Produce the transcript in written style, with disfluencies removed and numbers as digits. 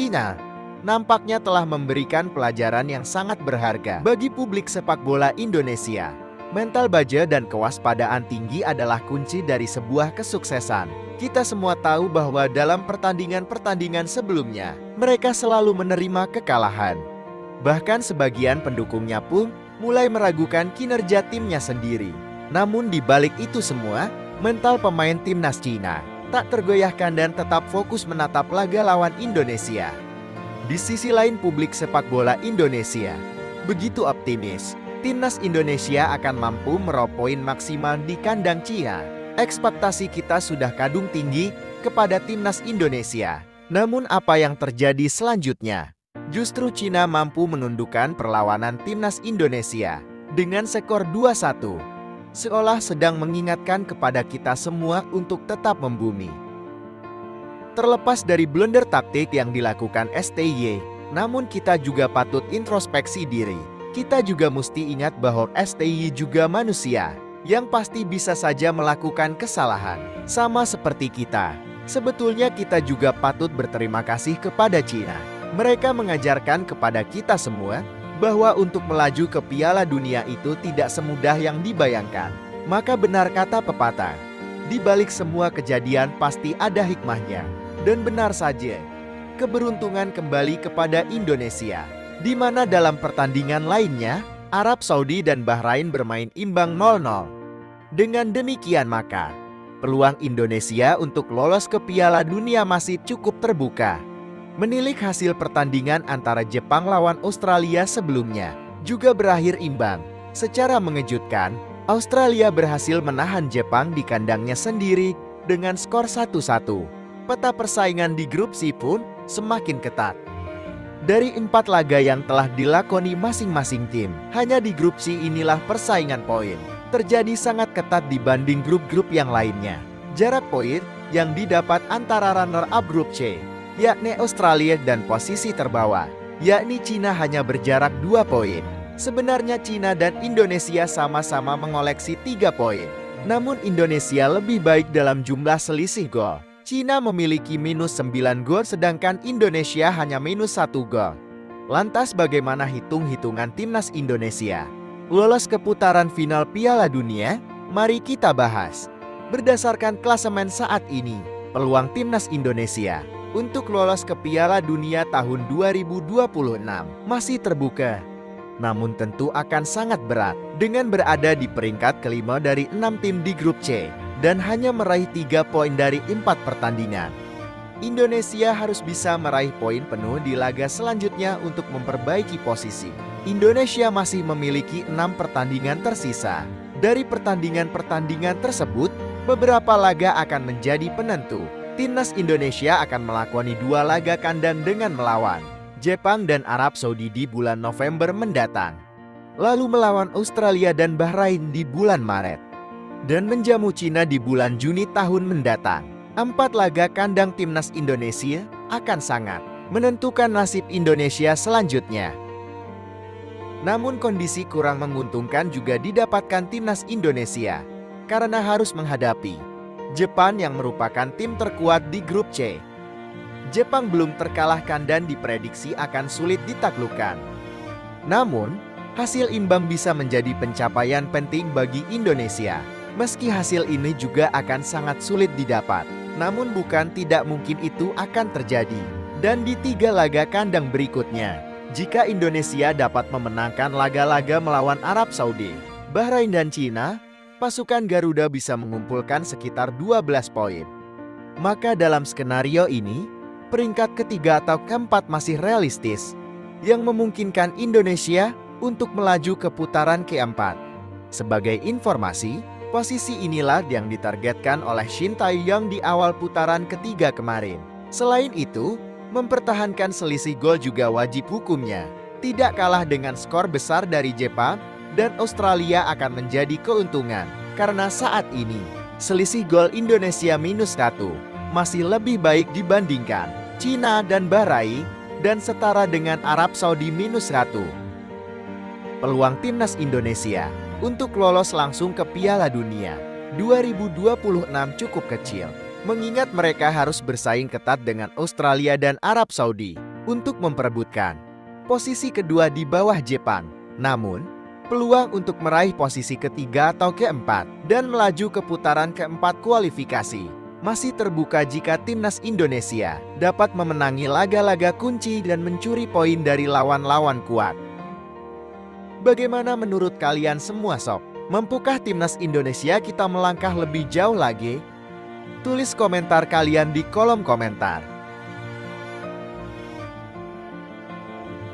Cina nampaknya telah memberikan pelajaran yang sangat berharga bagi publik sepak bola Indonesia. Mental baja dan kewaspadaan tinggi adalah kunci dari sebuah kesuksesan. Kita semua tahu bahwa dalam pertandingan-pertandingan sebelumnya, mereka selalu menerima kekalahan. Bahkan sebagian pendukungnya pun mulai meragukan kinerja timnya sendiri. Namun di balik itu semua, mental pemain timnas Cina tak tergoyahkan dan tetap fokus menatap laga lawan Indonesia. Di sisi lain, publik sepak bola Indonesia begitu optimis. Timnas Indonesia akan mampu meraup poin maksimal di kandang Cina. Ekspektasi kita sudah kadung tinggi kepada timnas Indonesia. Namun apa yang terjadi selanjutnya? Justru Cina mampu menundukkan perlawanan timnas Indonesia dengan skor 2-1. Seolah sedang mengingatkan kepada kita semua untuk tetap membumi. Terlepas dari blunder taktik yang dilakukan STY, namun kita juga patut introspeksi diri. Kita juga mesti ingat bahwa STY juga manusia, yang pasti bisa saja melakukan kesalahan. Sama seperti kita, sebetulnya kita juga patut berterima kasih kepada Cina. Mereka mengajarkan kepada kita semua bahwa untuk melaju ke Piala Dunia itu tidak semudah yang dibayangkan. Maka benar kata pepatah, di balik semua kejadian pasti ada hikmahnya. Dan benar saja, keberuntungan kembali kepada Indonesia. Di mana dalam pertandingan lainnya, Arab Saudi dan Bahrain bermain imbang 0-0. Dengan demikian maka, peluang Indonesia untuk lolos ke Piala Dunia masih cukup terbuka. Menilik hasil pertandingan antara Jepang lawan Australia sebelumnya, juga berakhir imbang. Secara mengejutkan, Australia berhasil menahan Jepang di kandangnya sendiri dengan skor 1-1. Peta persaingan di grup C pun semakin ketat. Dari 4 laga yang telah dilakoni masing-masing tim, hanya di grup C inilah persaingan poin terjadi sangat ketat dibanding grup-grup yang lainnya. Jarak poin yang didapat antara runner-up grup C, yakni Australia, dan posisi terbawah, yakni Cina, hanya berjarak 2 poin. Sebenarnya Cina dan Indonesia sama-sama mengoleksi 3 poin. Namun Indonesia lebih baik dalam jumlah selisih gol. Cina memiliki minus 9 gol sedangkan Indonesia hanya minus 1 gol. Lantas bagaimana hitung-hitungan timnas Indonesia lolos ke putaran final Piala Dunia? Mari kita bahas. Berdasarkan klasemen saat ini, peluang timnas Indonesia untuk lolos ke Piala Dunia tahun 2026 masih terbuka. Namun tentu akan sangat berat dengan berada di peringkat kelima dari 6 tim di grup C. Dan hanya meraih 3 poin dari 4 pertandingan. Indonesia harus bisa meraih poin penuh di laga selanjutnya untuk memperbaiki posisi. Indonesia masih memiliki 6 pertandingan tersisa. Dari pertandingan-pertandingan tersebut, beberapa laga akan menjadi penentu. Timnas Indonesia akan melakoni 2 laga kandang dengan melawan Jepang dan Arab Saudi di bulan November mendatang. Lalu melawan Australia dan Bahrain di bulan Maret. Dan menjamu Cina di bulan Juni tahun mendatang. 4 laga kandang timnas Indonesia akan sangat menentukan nasib Indonesia selanjutnya. Namun kondisi kurang menguntungkan juga didapatkan timnas Indonesia karena harus menghadapi Jepang yang merupakan tim terkuat di grup C. Jepang belum terkalahkan dan diprediksi akan sulit ditaklukkan. Namun, hasil imbang bisa menjadi pencapaian penting bagi Indonesia. Meski hasil ini juga akan sangat sulit didapat, namun bukan tidak mungkin itu akan terjadi. Dan di 3 laga kandang berikutnya, jika Indonesia dapat memenangkan laga-laga melawan Arab Saudi, Bahrain dan Cina, pasukan Garuda bisa mengumpulkan sekitar 12 poin. Maka dalam skenario ini, peringkat ketiga atau keempat masih realistis, yang memungkinkan Indonesia untuk melaju ke putaran keempat. Sebagai informasi, posisi inilah yang ditargetkan oleh Shin Tae-yong di awal putaran ketiga kemarin. Selain itu, mempertahankan selisih gol juga wajib hukumnya. Tidak kalah dengan skor besar dari Jepang dan Australia akan menjadi keuntungan. Karena saat ini, selisih gol Indonesia -1 masih lebih baik dibandingkan Cina dan Bahrain dan setara dengan Arab Saudi -1. Peluang timnas Indonesia untuk lolos langsung ke Piala Dunia 2026 cukup kecil, mengingat mereka harus bersaing ketat dengan Australia dan Arab Saudi. untuk memperebutkan posisi kedua di bawah Jepang. Namun, peluang untuk meraih posisi ketiga atau keempat dan melaju ke putaran keempat kualifikasi masih terbuka jika timnas Indonesia dapat memenangi laga-laga kunci dan mencuri poin dari lawan-lawan kuat. Bagaimana menurut kalian semua sob? Mampukah timnas Indonesia kita melangkah lebih jauh lagi? Tulis komentar kalian di kolom komentar.